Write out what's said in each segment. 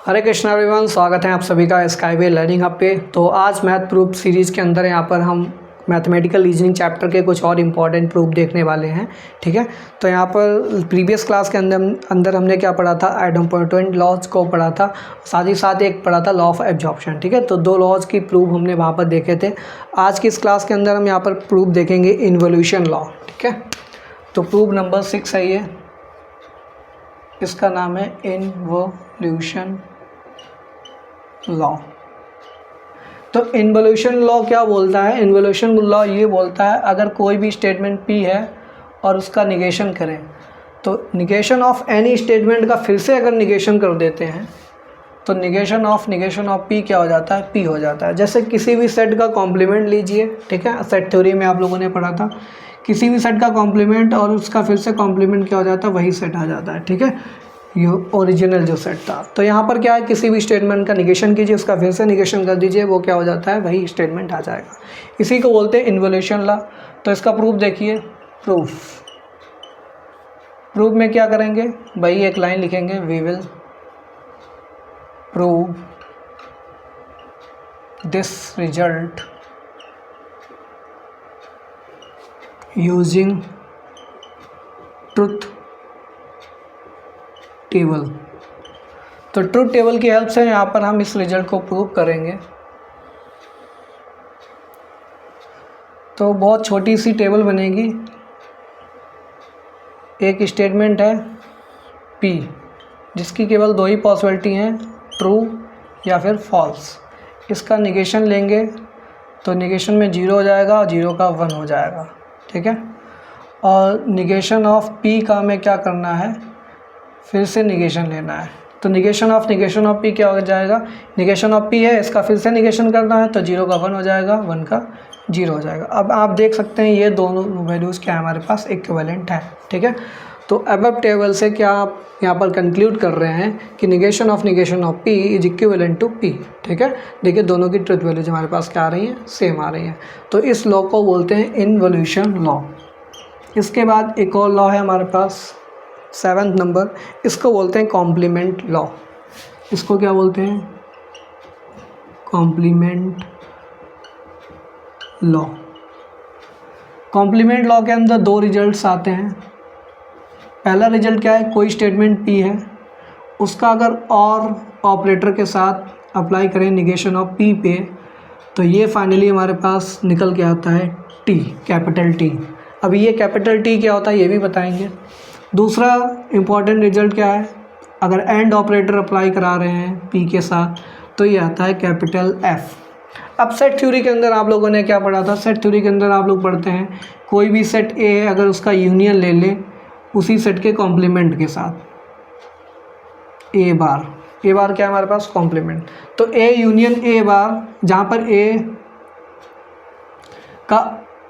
हरे Krishna everyone, स्वागत है आप सभी का स्काईवे लर्निंग हब पे। तो आज मैथ प्रूफ सीरीज़ के अंदर यहाँ पर हम मैथमेटिकल रीजनिंग चैप्टर के कुछ और इम्पॉर्टेंट प्रूफ देखने वाले हैं। ठीक है, तो यहाँ पर प्रीवियस क्लास के अंदर हमने क्या पढ़ा था, आइडेंटिटी लॉज को पढ़ा था, साथ ही साथ एक पढ़ा था लॉ ऑफ एब्जॉर्प्शन। ठीक है, तो दो लॉज की प्रूफ हमने वहाँ पर देखे थे। आज की इस क्लास के अंदर हम यहाँ पर प्रूफ देखेंगे इन्वोल्यूशन लॉ। ठीक है, तो प्रूफ नंबर 6 है ये, इसका नाम है इन्वोल्यूशन लॉ। तो इन्वोल्यूशन लॉ क्या बोलता है? इन्वोल्यूशन लॉ ये बोलता है अगर कोई भी स्टेटमेंट P है और उसका निगेशन करें, तो निगेशन ऑफ एनी स्टेटमेंट का फिर से अगर निगेशन कर देते हैं तो निगेशन ऑफ P क्या हो जाता है? P हो जाता है। जैसे किसी भी सेट का कॉम्प्लीमेंट लीजिए, ठीक है, सेट थ्योरी में आप लोगों ने पढ़ा था, किसी भी सेट का कॉम्प्लीमेंट और उसका फिर से कॉम्प्लीमेंट क्या हो जाता है? वही सेट आ जाता है। ठीक है, ये ओरिजिनल जो सेट था। तो यहाँ पर क्या है, किसी भी स्टेटमेंट का निगेशन कीजिए, उसका फिर से निगेशन कर दीजिए, वो क्या हो जाता है? वही स्टेटमेंट आ जाएगा। इसी को बोलते हैं इन्वोल्यूशन लॉ। तो इसका प्रूफ देखिए, प्रूफ में क्या करेंगे भाई, एक लाइन लिखेंगे, we will prove this result using truth table. तो ट्रुथ टेबल की हेल्प से यहाँ पर हम इस रिजल्ट को प्रूव करेंगे। तो बहुत छोटी सी टेबल बनेगी, एक स्टेटमेंट है P जिसकी केवल दो ही पॉसिबिलिटी हैं, ट्रू या फिर फॉल्स। इसका निगेशन लेंगे तो निगेशन में 0 हो जाएगा और 0 का 1 हो जाएगा। ठीक है, और निगेशन ऑफ P का हमें क्या करना है? फिर से निगेशन लेना है। तो निगेशन ऑफ P क्या हो जाएगा? निगेशन ऑफ P है, इसका फिर से निगेशन करना है, तो 0 का 1 हो जाएगा, 1 का 0 हो जाएगा। अब आप देख सकते हैं ये दोनों वैल्यूज़ क्या हमारे पास इक्विवेलेंट है। ठीक है, तो अबव टेबल से क्या आप यहाँ पर कंक्लूड कर रहे हैं कि negation of P is equivalent to P। ठीक है, देखिए दोनों की ट्रुथ वैल्यूज हमारे पास क्या आ रही हैं? सेम आ रही हैं। तो इस लॉ को बोलते हैं इन्वोल्यूशन लॉ। इसके बाद एक और लॉ है हमारे पास 7th नंबर, इसको बोलते हैं कॉम्प्लीमेंट लॉ। इसको क्या बोलते हैं? Complement law. कॉम्प्लीमेंट लॉ के अंदर दो रिजल्ट्स आते हैं। पहला रिजल्ट क्या है, कोई स्टेटमेंट P है, उसका अगर और ऑपरेटर के साथ अप्लाई करें निगेशन ऑफ P पे, तो ये फाइनली हमारे पास निकल के आता है T, कैपिटल T। अभी ये कैपिटल T क्या होता है ये भी बताएंगे। दूसरा इम्पॉर्टेंट रिजल्ट क्या है, अगर एंड ऑपरेटर अप्लाई करा रहे हैं P के साथ, तो ये आता है कैपिटल F। अब सेट थ्योरी के अंदर आप लोगों ने क्या पढ़ा था? सेट थ्योरी के अंदर आप लोग पढ़ते हैं कोई भी सेट A है, अगर उसका यूनियन ले लें उसी सेट के कॉम्प्लीमेंट के साथ, A बार क्या है हमारे पास? कॉम्प्लीमेंट। तो A यूनियन A बार, जहाँ पर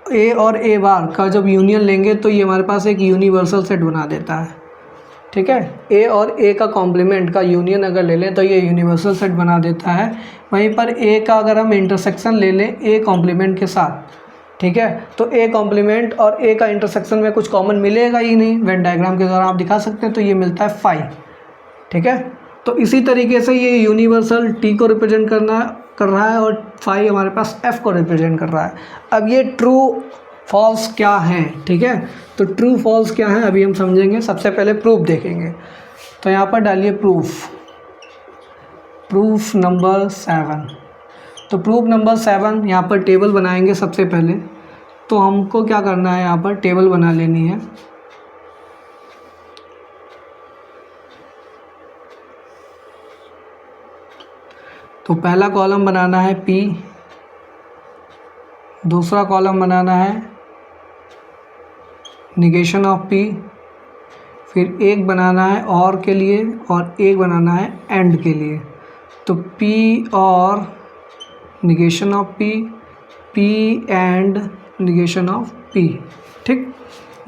A और A बार का जब यूनियन लेंगे तो ये हमारे पास एक यूनिवर्सल सेट बना देता है। ठीक है, A और A का कॉम्प्लीमेंट का यूनियन अगर ले लें तो ये यूनिवर्सल सेट बना देता है। वहीं पर A का अगर हम इंटरसेक्शन ले लें A कॉम्प्लीमेंट के साथ, ठीक है, तो A कॉम्प्लीमेंट और A का इंटरसेक्शन में कुछ कॉमन मिलेगा ही नहीं। वेन डायग्राम के द्वारा आप दिखा सकते हैं, तो ये मिलता है 5। ठीक है, तो इसी तरीके से ये यूनिवर्सल T को रिप्रेजेंट कर रहा है और 5 हमारे पास F को रिप्रेजेंट कर रहा है। अब ये ट्रू फॉल्स क्या है? ठीक है, तो ट्रू फॉल्स क्या है अभी हम समझेंगे। सबसे पहले प्रूफ देखेंगे। तो यहाँ पर डालिए प्रूफ नंबर 7। तो प्रूफ नंबर 7 यहाँ पर टेबल बनाएंगे सबसे पहले। तो हमको क्या करना है, यहाँ पर टेबल बना लेनी है। तो पहला कॉलम बनाना है P, दूसरा कॉलम बनाना है निगेशन ऑफ P, फिर एक बनाना है और के लिए और एक बनाना है एंड के लिए। तो P और negation of P and negation of P। ठीक,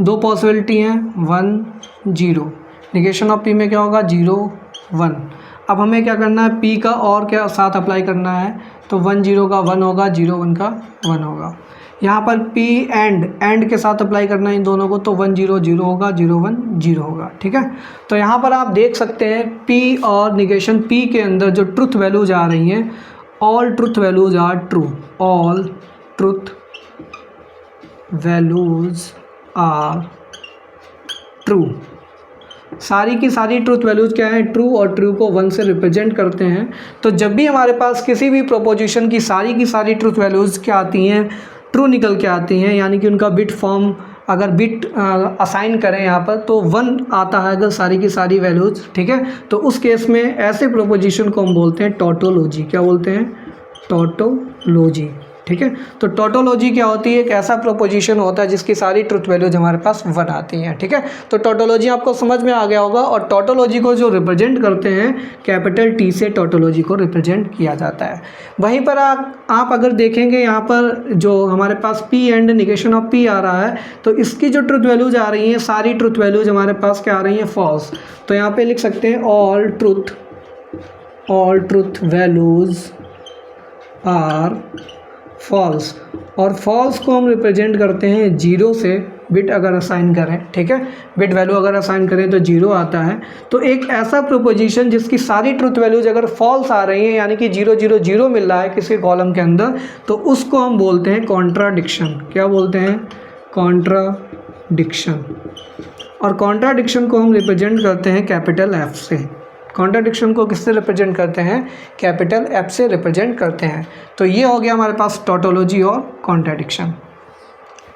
दो पॉसिबिलिटी हैं, 1 0। निगेशन ऑफ P में क्या होगा? 0 1। अब हमें क्या करना है, P का और क्या साथ अप्लाई करना है, तो 1 0 का 1 होगा, 0 1 का 1 होगा। यहाँ पर P एंड के साथ अप्लाई करना है इन दोनों को, तो 1 0 0 होगा, 0 1 0 होगा, ठीक है। तो यहाँ पर आप देख सकते हैं P और निगेशन P के अंदर जो ट्रुथ वैल्यूज आ रही हैं, all truth values are true, all truth values are true, सारी की सारी ट्रूथ वैल्यूज क्या है, ट्रू, और ट्रू को 1 से रिप्रेजेंट करते हैं। तो जब भी हमारे पास किसी भी प्रोपोजिशन की सारी ट्रूथ वैल्यूज क्या आती हैं, ट्रू निकल के आती हैं, यानी कि उनका बिट फॉर्म अगर बिट असाइन करें यहाँ पर तो 1 आता है अगर सारी की सारी वैल्यूज, ठीक है। तो उस केस में ऐसे प्रोपोजिशन को हम बोलते हैं टोटोलॉजी। क्या बोलते हैं? टोटोलॉजी, ठीक है। तो टोटोलॉजी क्या होती है? एक ऐसा प्रोपोजिशन होता है जिसकी सारी ट्रुथ वैल्यूज हमारे पास 1 आती हैं, ठीक है। तो टोटोलॉजी आपको समझ में आ गया होगा, और टोटोलॉजी को जो रिप्रेजेंट करते हैं कैपिटल T से टोटोलॉजी को रिप्रेजेंट किया जाता है। वहीं पर आप अगर देखेंगे यहाँ पर जो हमारे पास P and negation of P आ रहा है, तो इसकी जो ट्रुथ वैल्यूज आ रही हैं, सारी ट्रुथ वैल्यूज हमारे पास क्या आ रही हैं? फॉल्स। तो यहाँ पे लिख सकते हैं all truth values are false, और फॉल्स को हम रिप्रेजेंट करते हैं 0 से, बिट अगर असाइन करें, ठीक है, बिट वैल्यू अगर असाइन करें तो 0 आता है। तो एक ऐसा प्रोपोजिशन जिसकी सारी ट्रुथ वैल्यूज अगर फॉल्स आ रही हैं, यानी कि 0 0 0 मिल रहा है किसी कॉलम के अंदर, तो उसको हम बोलते हैं कॉन्ट्राडिक्शन। क्या बोलते हैं? कॉन्ट्राडिक्शन। और कॉन्ट्राडिक्शन को हम रिप्रेजेंट करते हैं कैपिटल F से। कॉन्ट्राडिक्शन को किससे रिप्रेजेंट करते हैं? कैपिटल F से रिप्रेजेंट करते हैं। तो ये हो गया हमारे पास टोटोलॉजी और कॉन्ट्राडिक्शन,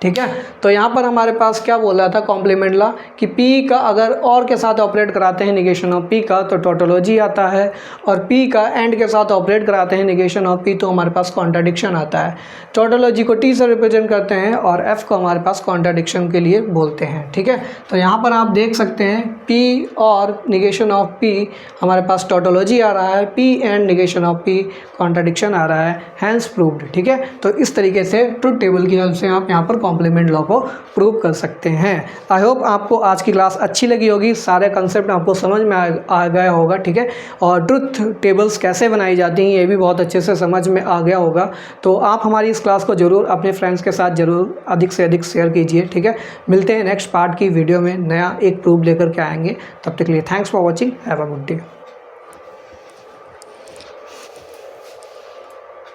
ठीक है। तो यहाँ पर हमारे पास क्या बोला था कॉम्प्लीमेंट लॉ कि P का अगर और के साथ ऑपरेट कराते हैं निगेशन ऑफ P का तो टोटोलॉजी आता है, और P का एंड के साथ ऑपरेट कराते हैं निगेशन ऑफ P तो हमारे पास कॉन्ट्राडिक्शन आता है। टोटोलॉजी को T से रिप्रेजेंट करते हैं और F को हमारे पास कॉन्ट्राडिक्शन के लिए बोलते हैं, ठीक है। तो यहाँ पर आप देख सकते हैं P और निगेशन ऑफ P हमारे पास टोटोलॉजी आ रहा है, P and negation of P contradiction आ रहा है, हैंस प्रूव्ड, ठीक है। तो इस तरीके से ट्रुथ टेबल की हेल्प से आप यहाँ पर कॉम्प्लीमेंट लॉ को प्रूव कर सकते हैं। आई होप आपको आज की क्लास अच्छी लगी होगी, सारे कंसेप्ट आपको समझ में आ गया होगा, ठीक है। और ट्रुथ टेबल्स कैसे बनाई जाती हैं ये भी बहुत अच्छे से समझ में आ गया होगा। तो आप हमारी इस क्लास को ज़रूर अपने फ्रेंड्स के साथ ज़रूर अधिक से अधिक शेयर कीजिए, ठीक है। मिलते हैं नेक्स्ट पार्ट की वीडियो में, नया एक प्रूफ लेकर के आएंगे। तब तक के लिए thanks for watching, have a good day.